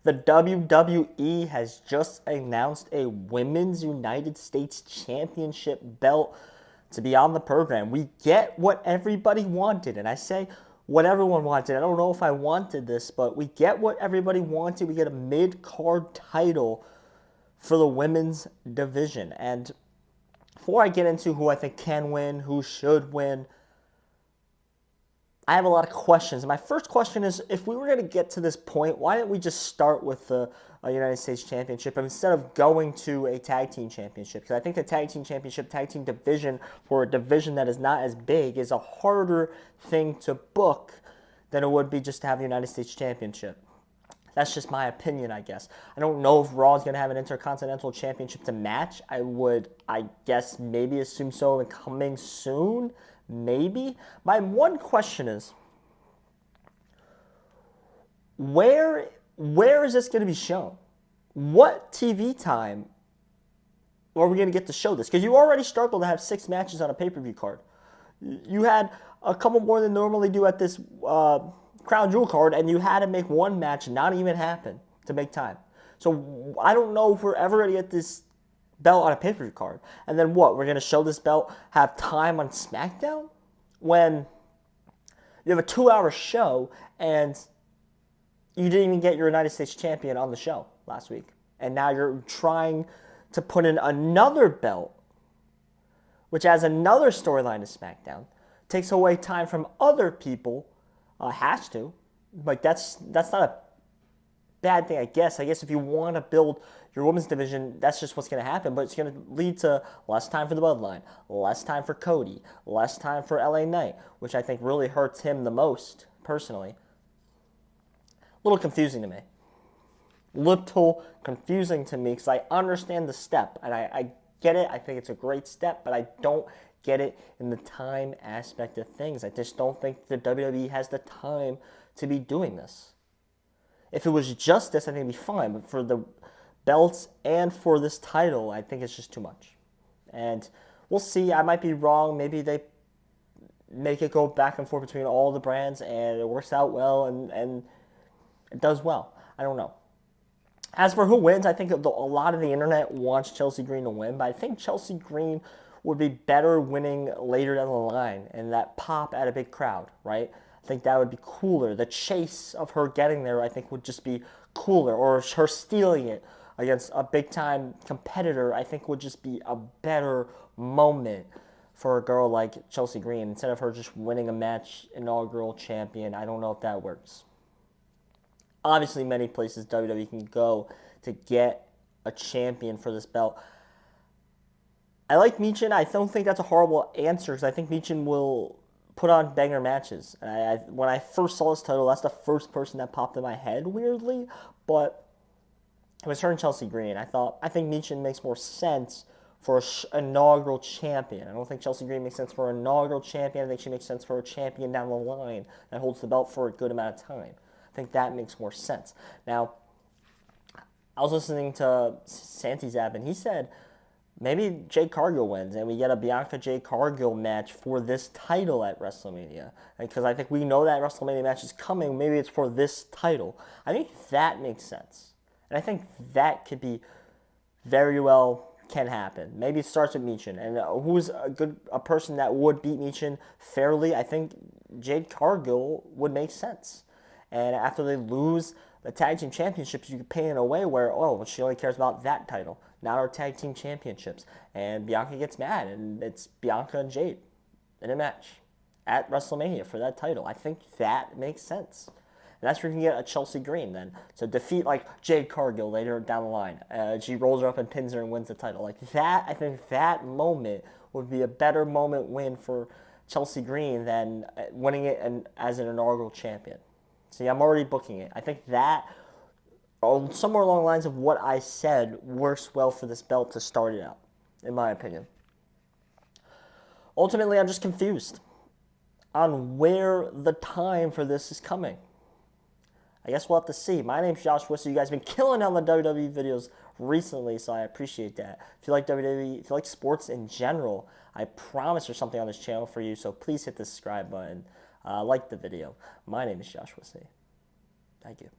The WWE has just announced a Women's United States Championship belt to be on the program. We get what everybody wanted, and I say what everyone wanted. I don't know if I wanted this, but we get what everybody wanted. We get a mid-card title for the women's division. And before I get into who I think can win, who should win, I have a lot of questions. My first question is, if we were going to get to this point, why didn't we just start with the United States Championship instead of going to a tag team championship? Because I think the tag team championship, tag team division, for a division that is not as big, is a harder thing to book than it would be just to have the United States Championship. That's just my opinion, I guess. I don't know if Raw is going to have an Intercontinental Championship to match. I guess, maybe assume so and coming soon. Maybe. My one question is, where is this going to be shown? What TV time are we going to get to show this? Because you already struggled to have 6 matches on a pay-per-view card. You had a couple more than normally do at this Crown Jewel card, and you had to make one match not even happen to make time. So I don't know if we're ever going to get this belt on a pay-per-view card. And then what? We're going to show this belt have time on SmackDown when you have a 2-hour show and you didn't even get your United States champion on the show last week. And now you're trying to put in another belt, which has another storyline to SmackDown, takes away time from other people, has to. Like, that's not a bad thing, I guess. I guess if you want to build your women's division, that's just what's going to happen. But it's going to lead to less time for the Bloodline, less time for Cody, less time for LA Knight, which I think really hurts him the most, personally. A little confusing to me. Little confusing to me because I understand the step, and I get it. I think it's a great step, but I don't get it in the time aspect of things. I just don't think the WWE has the time to be doing this. If it was just this, I think it'd be fine. But for the belts and for this title, I think it's just too much. And we'll see. I might be wrong. Maybe they make it go back and forth between all the brands and it works out well and it does well. I don't know. As for who wins, I think a lot of the internet wants Chelsea Green to win, but I think Chelsea Green would be better winning later down the line and that pop at a big crowd, right? I think that would be cooler. The chase of her getting there, I think, would just be cooler. Or her stealing it against a big-time competitor, I think, would just be a better moment for a girl like Chelsea Green. Instead of her just winning a match, inaugural champion, I don't know if that works. Obviously, many places WWE can go to get a champion for this belt. I like Michin. I don't think that's a horrible answer because I think Michin will put on banger matches. When I first saw this title, that's the first person that popped in my head, weirdly. But it was her and Chelsea Green. I think Michin makes more sense for an inaugural champion. I don't think Chelsea Green makes sense for an inaugural champion. I think she makes sense for a champion down the line that holds the belt for a good amount of time. I think that makes more sense. Now, I was listening to Santi Zab, and he said maybe Jade Cargill wins, and we get a Bianca Jade Cargill match for this title at WrestleMania. Because I think we know that WrestleMania match is coming. Maybe it's for this title. I think that makes sense. And I think that could be very well can happen. Maybe it starts with Michin. And who's a person that would beat Michin fairly? I think Jade Cargill would make sense. And after they lose the tag team championships, you can pay in a way where, she only cares about that title, not our tag team championships. And Bianca gets mad, and it's Bianca and Jade in a match at WrestleMania for that title. I think that makes sense. And that's where you can get a Chelsea Green then. So defeat like Jade Cargill later down the line. She rolls her up and pins her and wins the title. Like that, I think that moment would be a better moment win for Chelsea Green than winning it as an inaugural champion. See, I'm already booking it. I think that, somewhere along the lines of what I said, works well for this belt to start it out, in my opinion. Ultimately, I'm just confused on where the time for this is coming. I guess we'll have to see. My name's Josh Wisser. You guys have been killing on the WWE videos recently, so I appreciate that. If you like WWE, if you like sports in general, I promise there's something on this channel for you, so please hit the subscribe button. Like the video. My name is Josh Wisser. Thank you.